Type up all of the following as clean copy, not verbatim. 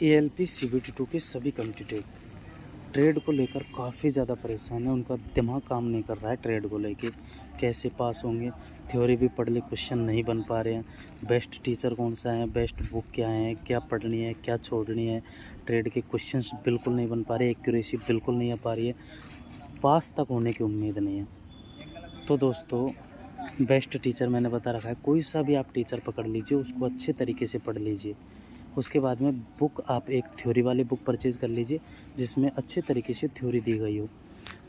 ALP सीबीटी2 के सभी competitive trade को लेकर काफ़ी ज़्यादा परेशान है। उनका दिमाग काम नहीं कर रहा है ट्रेड को लेके, कैसे पास होंगे। थ्योरी भी पढ़ ली, क्वेश्चन नहीं बन पा रहे हैं। बेस्ट टीचर कौन सा है, बेस्ट बुक क्या है, क्या पढ़नी है, क्या छोड़नी है। ट्रेड के क्वेश्चंस बिल्कुल नहीं बन पा रहे, एक्यूरेसी बिल्कुल नहीं आ पा रही है, पास तक होने की उम्मीद नहीं है। तो दोस्तों, बेस्ट टीचर मैंने बता रखा है, कोई सा भी आप टीचर पकड़ लीजिए, उसको अच्छे तरीके से पढ़ लीजिए। उसके बाद में बुक, आप एक थ्योरी वाली बुक परचेज़ कर लीजिए जिसमें अच्छे तरीके से थ्योरी दी गई हो।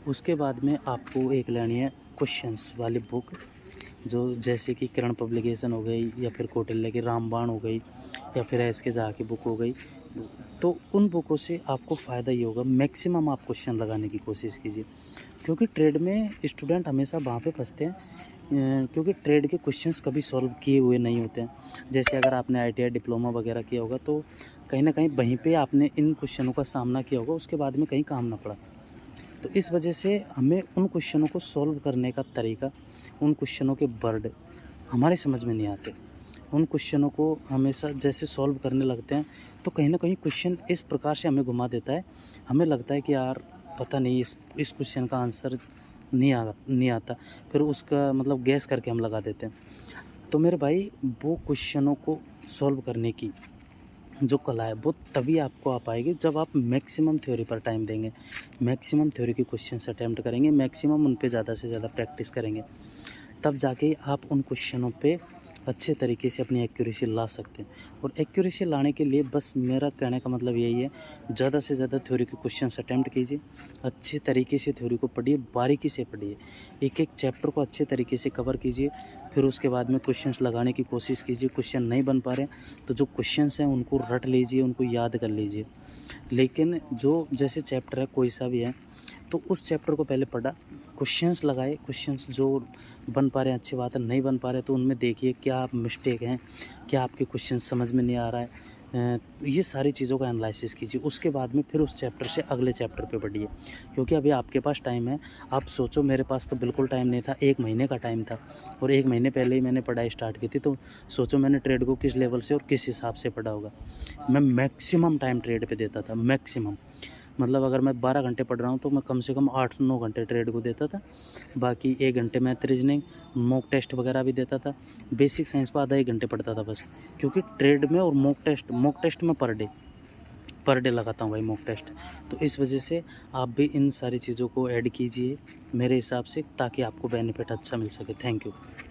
उसके बाद में आपको एक लेनी है क्वेश्चंस वाली बुक, जो जैसे कि किरण पब्लिकेशन हो गई, या फिर कौटिल्य की रामबाण हो गई, या फिर एस के झा की बुक हो गई। तो उन बुकों से आपको फ़ायदा ये होगा, मैक्सिमम आप क्वेश्चन लगाने की कोशिश कीजिए, क्योंकि ट्रेड में स्टूडेंट हमेशा वहाँ पे फंसते हैं, क्योंकि ट्रेड के क्वेश्चंस कभी सॉल्व किए हुए नहीं होते हैं। जैसे अगर आपने आईटीआई डिप्लोमा वगैरह किया होगा, तो कहीं ना कहीं वहीं पे आपने इन क्वेश्चनों का सामना किया होगा, उसके बाद में कहीं काम ना पड़ा। तो इस वजह से हमें उन क्वेश्चनों को सॉल्व करने का तरीका, उन क्वेश्चनों के वर्ड हमारे समझ में नहीं आते। उन क्वेश्चनों को हमेशा जैसे सॉल्व करने लगते हैं, तो कहीं ना कहीं क्वेश्चन इस प्रकार से हमें घुमा देता है, हमें लगता है कि यार पता नहीं इस क्वेश्चन का आंसर नहीं आता, फिर उसका मतलब गैस करके हम लगा देते हैं। तो मेरे भाई, वो क्वेश्चनों को सॉल्व करने की जो कला है, वो तभी आपको आ पाएगी जब आप मैक्सिमम थ्योरी पर टाइम देंगे, मैक्सिमम थ्योरी के क्वेश्चंस अटेम्प्ट करेंगे, मैक्सिमम उन पे ज़्यादा से ज़्यादा प्रैक्टिस करेंगे। तब जाके आप उन क्वेश्चनों पे अच्छे तरीके से अपनी एक्यूरेसी ला सकते हैं। और एक्यूरेसी लाने के लिए बस मेरा कहने का मतलब यही है, ज़्यादा से ज़्यादा थ्योरी के क्वेश्चंस अटेम्प्ट कीजिए, अच्छे तरीके से थ्योरी को पढ़िए, बारीकी से पढ़िए, एक एक चैप्टर को अच्छे तरीके से कवर कीजिए। फिर उसके बाद में क्वेश्चंस लगाने की कोशिश कीजिए। क्वेश्चन नहीं बन पा रहे हैं तो जो क्वेश्चंस हैं उनको रट लीजिए, उनको याद कर लीजिए। लेकिन जो जैसे चैप्टर है कोई सा भी है, तो उस चैप्टर को पहले पढ़ा, क्वेश्चंस लगाए, क्वेश्चंस जो बन पा रहे हैं अच्छी बात है, नहीं बन पा रहे तो उनमें देखिए क्या आप मिस्टेक हैं, क्या आपके क्वेश्चन समझ में नहीं आ रहा है। ये सारी चीज़ों का एनालिसिस कीजिए। उसके बाद में फिर उस चैप्टर से अगले चैप्टर पे बढ़िए, क्योंकि अभी आपके पास टाइम है। आप सोचो, मेरे पास तो बिल्कुल टाइम नहीं था, 1 महीने का टाइम था, और 1 महीने पहले ही मैंने पढ़ाई स्टार्ट की थी। तो सोचो मैंने ट्रेड को किस लेवल से और किस हिसाब से पढ़ा होगा। मैं मैक्सिमम टाइम ट्रेड पे देता था, मैक्सिमम। मतलब अगर मैं 12 घंटे पढ़ रहा हूँ तो मैं कम से कम 8-9 घंटे ट्रेड को देता था। बाकी 1 घंटे मैथ रीजनिंग, मॉक टेस्ट वगैरह भी देता था। बेसिक साइंस को आधा 1 घंटे पढ़ता था बस, क्योंकि ट्रेड में और मॉक टेस्ट में पर डे लगाता हूँ भाई मॉक टेस्ट। तो इस वजह से आप भी इन सारी चीज़ों को ऐड कीजिए मेरे हिसाब से, ताकि आपको बेनिफिट अच्छा मिल सके। Thank you.